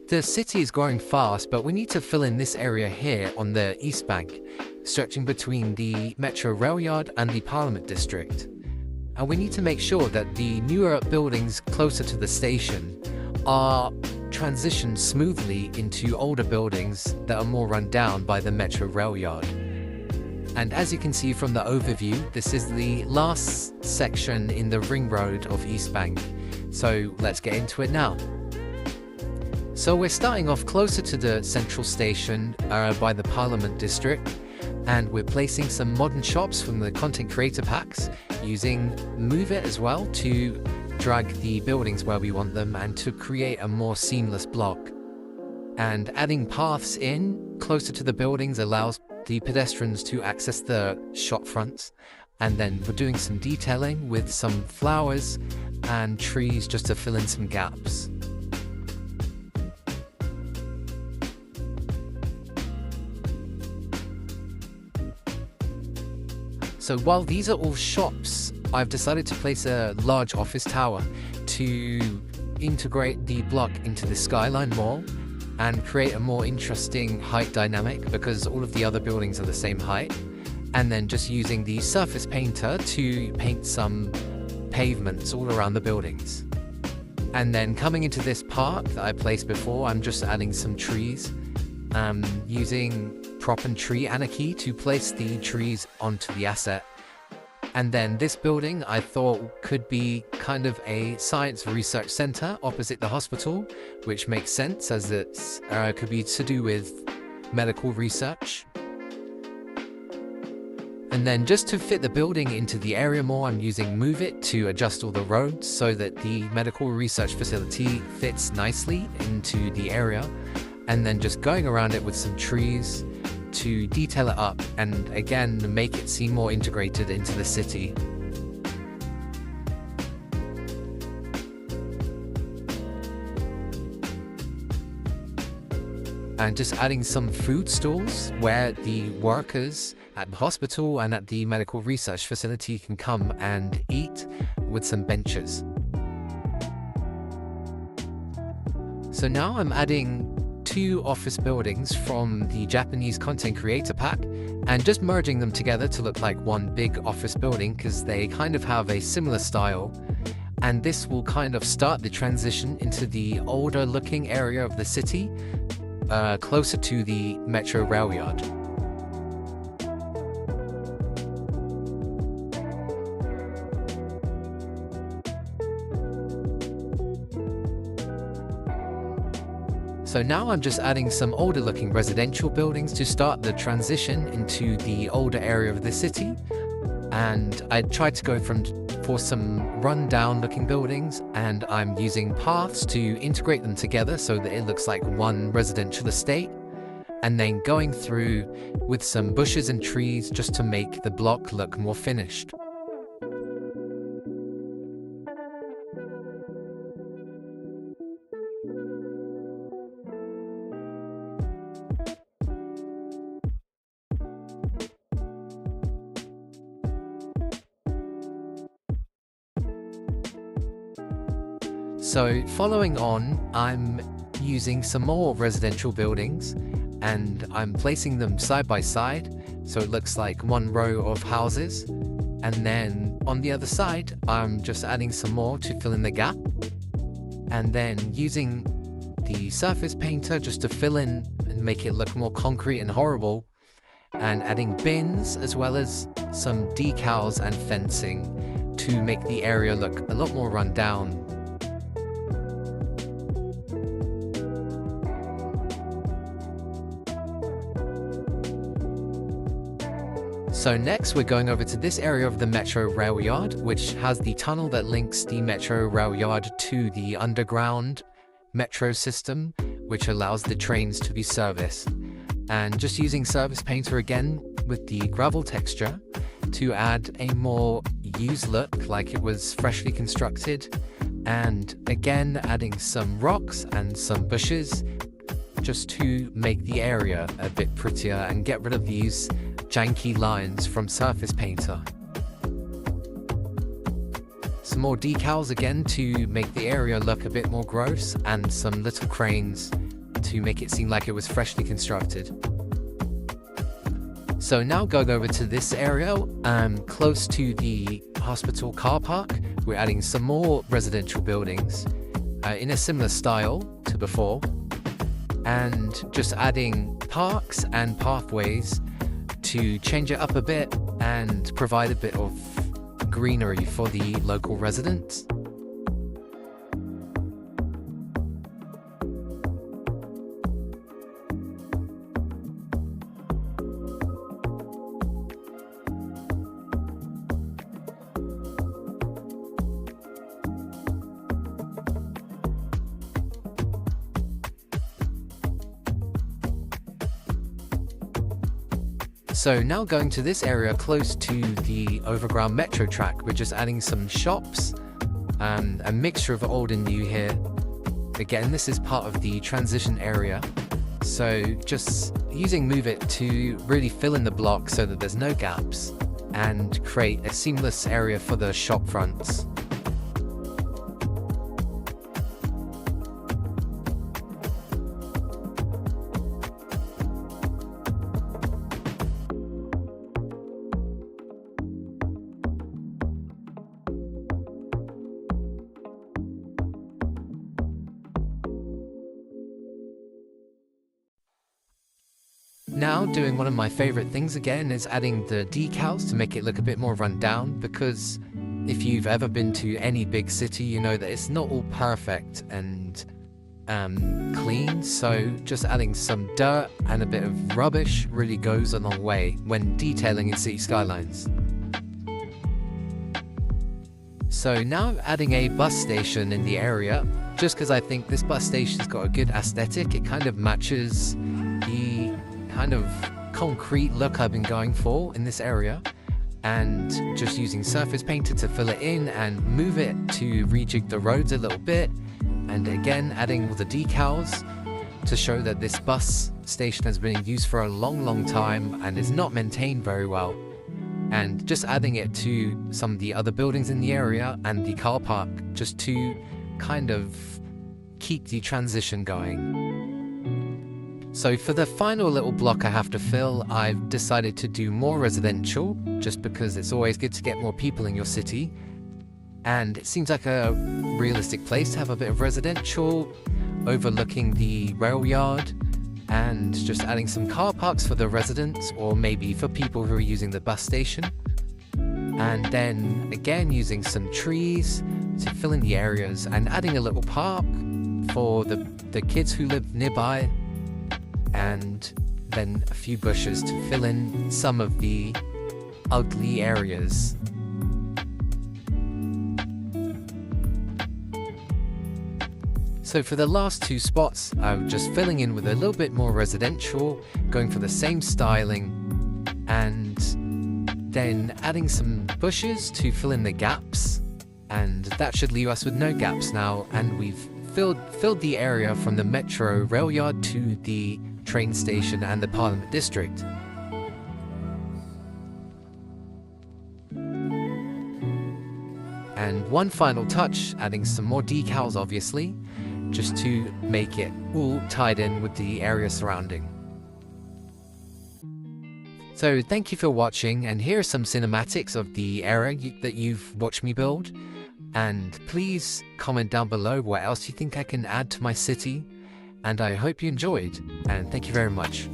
The city is growing fast, but we need to fill in this area here on the East Bank, stretching between the Metro Rail Yard and the Parliament District. And we need to make sure that the newer buildings closer to the station are transitioned smoothly into older buildings that are more run down by the Metro Rail Yard. And as you can see from the overview, this is the last section in the ring road of EastBank. So let's get into it now. So we're starting off closer to the central station by the Parliament District, and we're placing some modern shops from the content creator packs, using Move It as well to drag the buildings where we want them and to create a more seamless block. And adding paths in closer to the buildings allows the pedestrians to access the shop fronts. And then we're doing some detailing with some flowers and trees just to fill in some gaps. So while these are all shops, I've decided to place a large office tower to integrate the block into the Skyline Mall and create a more interesting height dynamic, because all of the other buildings are the same height. And then just using the surface painter to paint some pavements all around the buildings. And then coming into this park that I placed before, I'm just adding some trees, using prop and tree anarchy to place the trees onto the asset. And then this building I thought could be kind of a science research center opposite the hospital, which makes sense as it could be to do with medical research. And then just to fit the building into the area more, I'm using Move It to adjust all the roads so that the medical research facility fits nicely into the area. And then just going around it with some trees to detail it up and again make it seem more integrated into the city. And just adding some food stalls where the workers at the hospital and at the medical research facility can come and eat, with some benches. So now I'm adding 2 office buildings from the Japanese content creator pack and just merging them together to look like one big office building, because they kind of have a similar style. And this will kind of start the transition into the older looking area of the city, closer to the Metro Rail Yard. So now I'm just adding some older looking residential buildings to start the transition into the older area of the city. And I tried to go for some run-down looking buildings, and I'm using paths to integrate them together so that it looks like one residential estate, and then going through with some bushes and trees just to make the block look more finished. So following on, I'm using some more residential buildings and I'm placing them side by side so it looks like one row of houses. And then on the other side, I'm just adding some more to fill in the gap. And then using the surface painter just to fill in and make it look more concrete and horrible. And adding bins as well as some decals and fencing to make the area look a lot more run down. So next we're going over to this area of the Metro Rail Yard, which has the tunnel that links the Metro Rail Yard to the underground metro system, which allows the trains to be serviced. And just using Surface Painter again with the gravel texture to add a more used look like it was freshly constructed. And again adding some rocks and some bushes just to make the area a bit prettier and get rid of these janky lines from Surface Painter. Some more decals again to make the area look a bit more gross, and some little cranes to make it seem like it was freshly constructed. So now going over to this area, close to the hospital car park, we're adding some more residential buildings in a similar style to before, and just adding parks and pathways to change it up a bit and provide a bit of greenery for the local residents. So now going to this area close to the overground metro track, we're just adding some shops and a mixture of old and new here. Again, this is part of the transition area. So just using Move It to really fill in the block so that there's no gaps and create a seamless area for the shop fronts. Now doing one of my favorite things again is adding the decals to make it look a bit more run down, because if you've ever been to any big city, you know that it's not all perfect and clean, so just adding some dirt and a bit of rubbish really goes a long way when detailing in city skylines. So now adding a bus station in the area, just because I think this bus station's got a good aesthetic. It kind of matches the kind of concrete look I've been going for in this area, and just using surface painter to fill it in and move it to rejig the roads a little bit, and again adding all the decals to show that this bus station has been in use for a long time and is not maintained very well, and just adding it to some of the other buildings in the area and the car park just to kind of keep the transition going. So for the final little block I have to fill, I've decided to do more residential, just because it's always good to get more people in your city. And it seems like a realistic place to have a bit of residential, overlooking the rail yard, and just adding some car parks for the residents, or maybe for people who are using the bus station. And then again using some trees to fill in the areas, and adding a little park for the kids who live nearby, and then a few bushes to fill in some of the ugly areas. So for the last two spots, I'm just filling in with a little bit more residential, going for the same styling, and then adding some bushes to fill in the gaps, and that should leave us with no gaps now, and we've filled the area from the metro rail yard to the train station and the Parliament district. And one final touch, adding some more decals obviously, just to make it all tied in with the area surrounding. So thank you for watching, and here are some cinematics of the area that you've watched me build. And please comment down below what else you think I can add to my city. And I hope you enjoyed, and thank you very much.